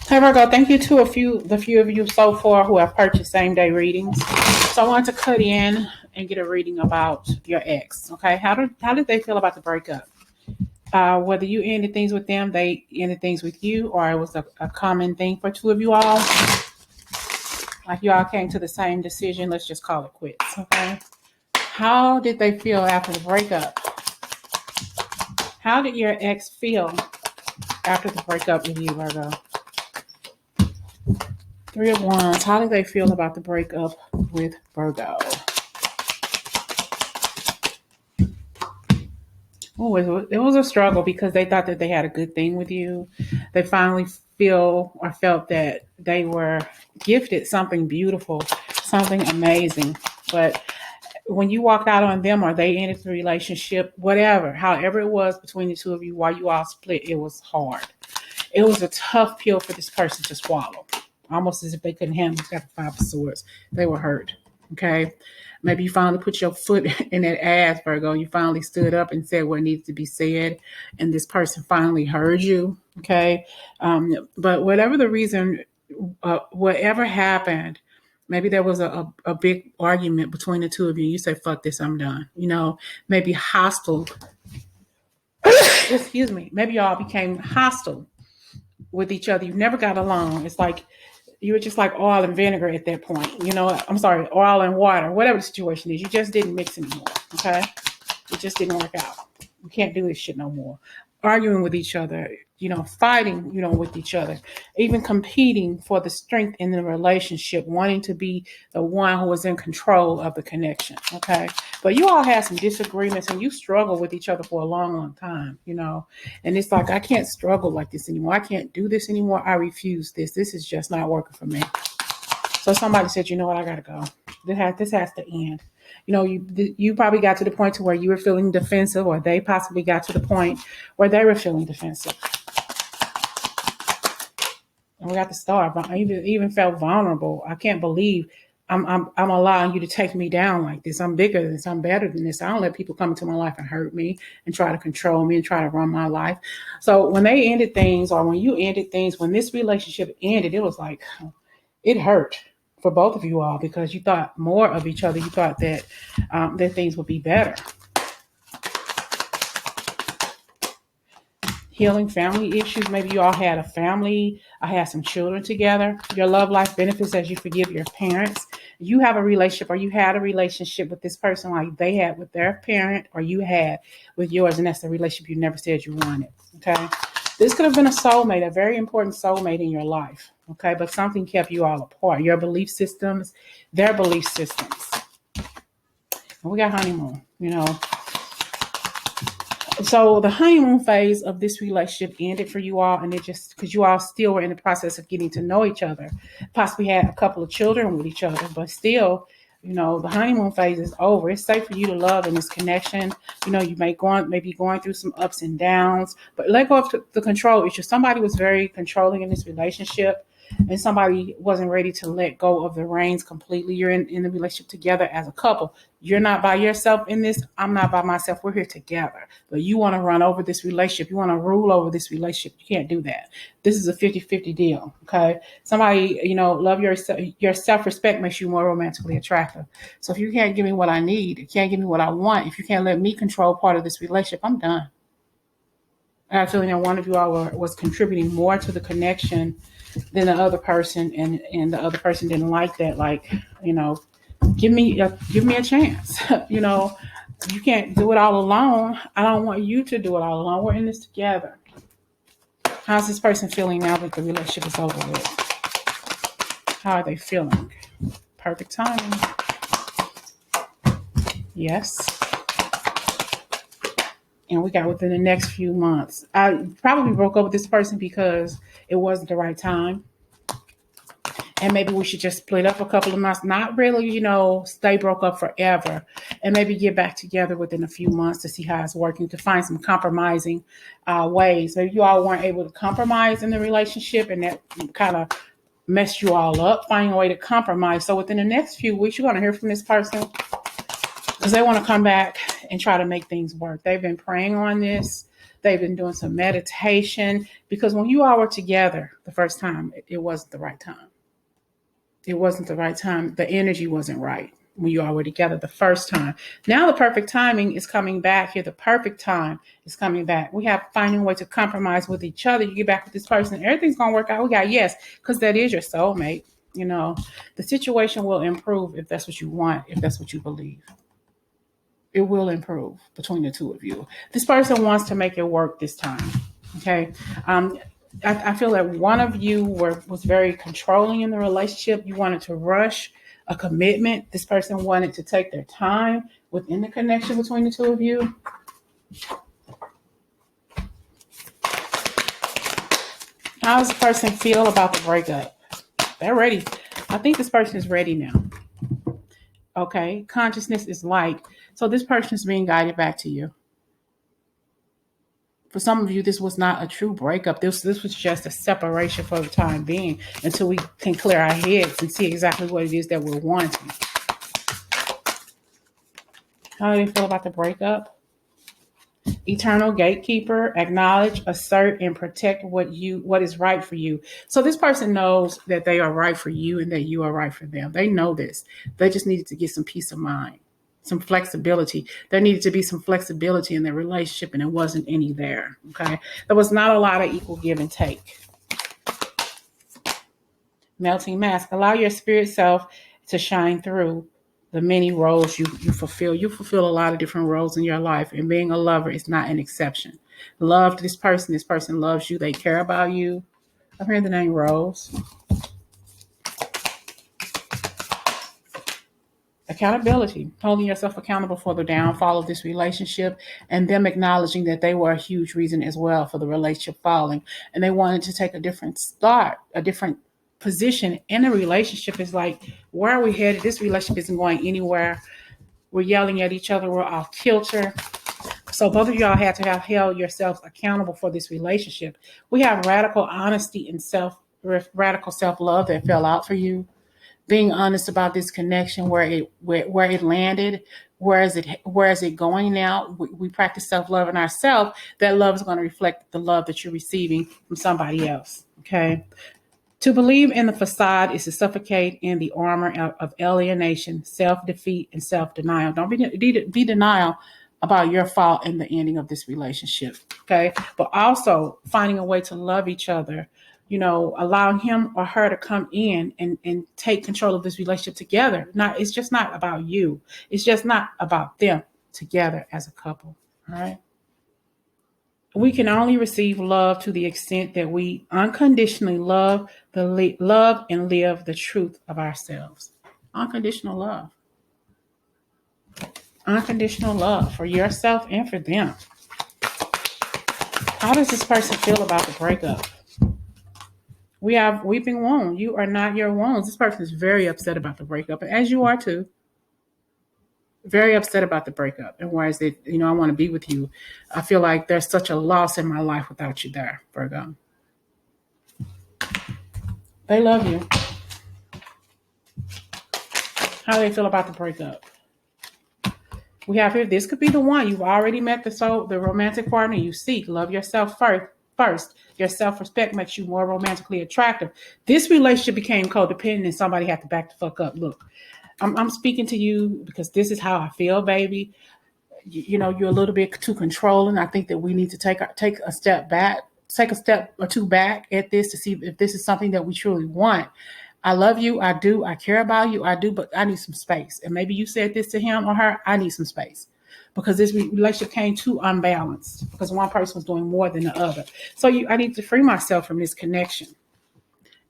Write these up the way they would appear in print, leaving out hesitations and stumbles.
Hey Virgo, thank you to the few of you so far who have purchased same day readings. So I wanted to cut in and get a reading about your ex. Okay, how did they feel about the breakup? Whether you ended things with them, they ended things with you, or it was a common thing for two of you all. Like you all came to the same decision. Let's just call it quits. Okay. How did they feel after the breakup? How did your ex feel after the breakup with you, Virgo? Three of Wands. How did they feel about the breakup with Virgo? Oh, it was a struggle because they thought that they had a good thing with you. They finally feel or felt that they were gifted something beautiful, something amazing. But when you walked out on them or they ended the relationship, whatever, however it was between the two of you while you all split, it was hard. It was a tough pill for this person to swallow, almost as if they couldn't handle it. Got the Five of Swords. They were hurt. Okay. Maybe you finally put your foot in that ass, Virgo. You finally stood up and said what needs to be said, and this person finally heard you. Okay. But whatever the reason, whatever happened, maybe there was a big argument between the two of you. You say, fuck this, I'm done. Maybe hostile. Excuse me. Maybe y'all became hostile with each other. You never got along. It's like you were just like oil and vinegar at that point. I'm sorry, oil and water, whatever the situation is. You just didn't mix anymore. Okay. It just didn't work out. We can't do this shit no more. Arguing with each other, fighting, with each other, even competing for the strength in the relationship, wanting to be the one who was in control of the connection. Okay. But you all had some disagreements and you struggled with each other for a long, long time. And it's like, I can't struggle like this anymore. I can't do this anymore. I refuse this. This is just not working for me. So somebody said, you know what, I gotta go. This has to end. You probably got to the point to where you were feeling defensive, or they possibly got to the point where they were feeling defensive. And we got to start. I even felt vulnerable. I can't believe I'm allowing you to take me down like this. I'm bigger than this. I'm better than this. I don't let people come into my life and hurt me and try to control me and try to run my life. So when they ended things, or when you ended things, when this relationship ended, it was like it hurt for both of you all because you thought more of each other. You thought that things would be better. Healing family issues. Maybe you all had a family. I had some children together. Your love life benefits as you forgive your parents. You have a relationship, or you had a relationship with this person like they had with their parent, or you had with yours, and that's the relationship you never said you wanted. Okay. This could have been a soulmate, a very important soulmate in your life. Okay. But something kept you all apart. Your belief systems, their belief systems. And we got honeymoon. So the honeymoon phase of this relationship ended for you all, and it just because you all still were in the process of getting to know each other, possibly had a couple of children with each other, but still, the honeymoon phase is over. It's safe for you to love in this connection. You may be going through some ups and downs, but let go of the control issue. Somebody was very controlling in this relationship, and somebody wasn't ready to let go of the reins completely. You're in the relationship together as a couple. You're not by yourself in this. I'm not by myself. We're here together. But you want to run over this relationship. You want to rule over this relationship. You can't do that. This is a 50-50 deal. Okay. Somebody, love your self-respect makes you more romantically attractive. So if you can't give me what I need, you can't give me what I want, if you can't let me control part of this relationship, I'm done. I have a feeling that one of you all was contributing more to the connection than the other person, and the other person didn't like that. Like, give me a chance. You can't do it all alone. I don't want you to do it all alone. We're in this together. How's this person feeling now that the relationship is over with? How are they feeling? Perfect timing. Yes. And we got within the next few months. I probably broke up with this person because it wasn't the right time. And maybe we should just split up a couple of months. Not really, stay broke up forever. And maybe get back together within a few months to see how it's working, to find some compromising ways. Maybe you all weren't able to compromise in the relationship, and that kind of messed you all up. Finding a way to compromise. So within the next few weeks, you're going to hear from this person, because they want to come back and try to make things work. They've been praying on this. They've been doing some meditation, because when you all were together the first time, it wasn't the right time. It wasn't the right time. The energy wasn't right when you all were together the first time. Now the perfect timing is coming back here. The perfect time is coming back. We have finding a way to compromise with each other. You get back with this person, everything's going to work out. We got yes, because that is your soulmate. You know, the situation will improve if that's what you want, if that's what you believe. It will improve between the two of you. This person wants to make it work this time. Okay. I feel that one of you was very controlling in the relationship. You wanted to rush a commitment. This person wanted to take their time within the connection between the two of you. How does the person feel about the breakup? They're ready. I think this person is ready now. Okay. Consciousness is light. So this person is being guided back to you. For some of you, this was not a true breakup. This was just a separation for the time being until we can clear our heads and see exactly what it is that we're wanting. How do you feel about the breakup? Eternal gatekeeper, acknowledge, assert, and protect what is right for you. So this person knows that they are right for you and that you are right for them. They know this. They just needed to get some peace of mind, some flexibility. There needed to be some flexibility in their relationship, and there wasn't any there. Okay. There was not a lot of equal give and take. Melting mask. Allow your spirit self to shine through the many roles you fulfill. You fulfill a lot of different roles in your life, and being a lover is not an exception. Love this person loves you, they care about you. I'm hearing the name Rose. Accountability, holding yourself accountable for the downfall of this relationship, and them acknowledging that they were a huge reason as well for the relationship falling. And they wanted to take a different start, a different position in a relationship. Is like, where are we headed? This relationship isn't going anywhere. We're yelling at each other. We're off kilter. So both of y'all had to have held yourselves accountable for this relationship. We have radical honesty and radical self-love that fell out for you. Being honest about this connection, where it landed, where is it going now? We practice self-love in ourselves. That love is going to reflect the love that you're receiving from somebody else. Okay. To believe in the facade is to suffocate in the armor of alienation, self-defeat, and self-denial. Don't be denial about your fault in the ending of this relationship. Okay. But also finding a way to love each other, allowing him or her to come in and take control of this relationship together. It's just not about you. It's just not about them together as a couple. All right. We can only receive love to the extent that we unconditionally love and live the truth of ourselves. Unconditional love. Unconditional love for yourself and for them. How does this person feel about the breakup? We have weeping wound. You are not your wounds. This person is very upset about the breakup, and as you are too. Very upset about the breakup. And why is it, I want to be with you. I feel like there's such a loss in my life without you there, Virgo. They love you. How do they feel about the breakup? We have here, this could be the one. You've already met the romantic partner you seek. Love yourself first. Your self-respect makes you more romantically attractive. This relationship became codependent and somebody had to back the fuck up. Look, I'm speaking to you because this is how I feel, baby. You're a little bit too controlling. I think that we need to take a step back, take a step or two back at this to see if this is something that we truly want. I love you. I do. I care about you. I do, but I need some space. And maybe you said this to him or her. I need some space because this relationship came too unbalanced because one person was doing more than the other. So I need to free myself from this connection.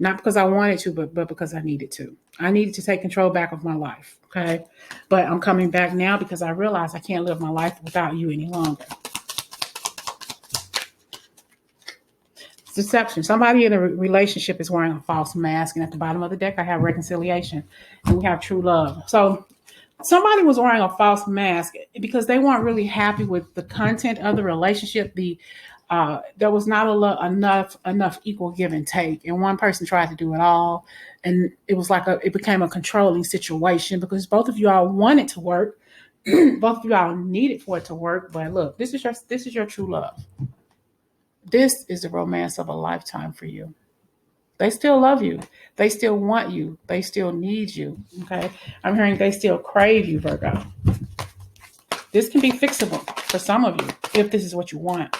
Not because I wanted to, but because I needed to. I needed to take control back of my life, okay? But I'm coming back now because I realize I can't live my life without you any longer. Deception. Somebody in a relationship is wearing a false mask, and at the bottom of the deck, I have reconciliation, and we have true love. So somebody was wearing a false mask because they weren't really happy with the content of the relationship. There was not enough equal give and take, and one person tried to do it all, and it was like it became a controlling situation because both of you all wanted to work, both of you all needed for it to work. But look, this is your true love. This is the romance of a lifetime for you. They still love you. They still want you. They still need you. Okay. I'm hearing they still crave you, Virgo. This can be fixable for some of you if this is what you want.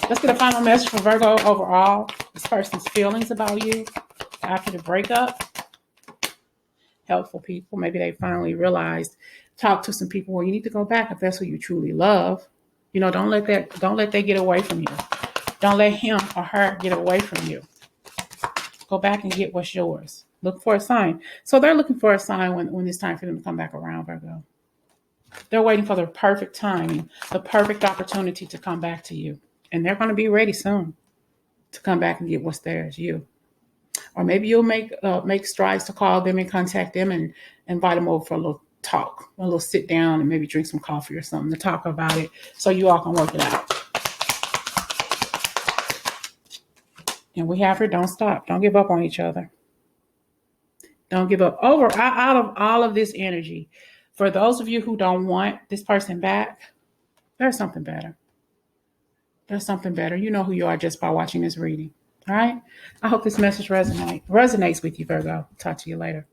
Let's get a final message for Virgo overall. This person's feelings about you after the breakup. Helpful people. Maybe they finally realized, talk to some people where you need to go back if that's who you truly love. Don't let that get away from you. Don't let him or her get away from you. Go back and get what's yours. Look for a sign. So they're looking for a sign when it's time for them to come back around, Virgo. They're waiting for the perfect timing, the perfect opportunity to come back to you. And they're going to be ready soon to come back and get what's theirs, you. Or maybe you'll make strides to call them and contact them and invite them over for a little talk, a little sit down and maybe drink some coffee or something to talk about it so you all can work it out. And we have her, don't stop. Don't give up on each other. Don't give up. Out of all of this energy, for those of you who don't want this person back, there's something better. There's something better. You know who you are just by watching this reading. All right? I hope this message resonates with you, Virgo. Talk to you later.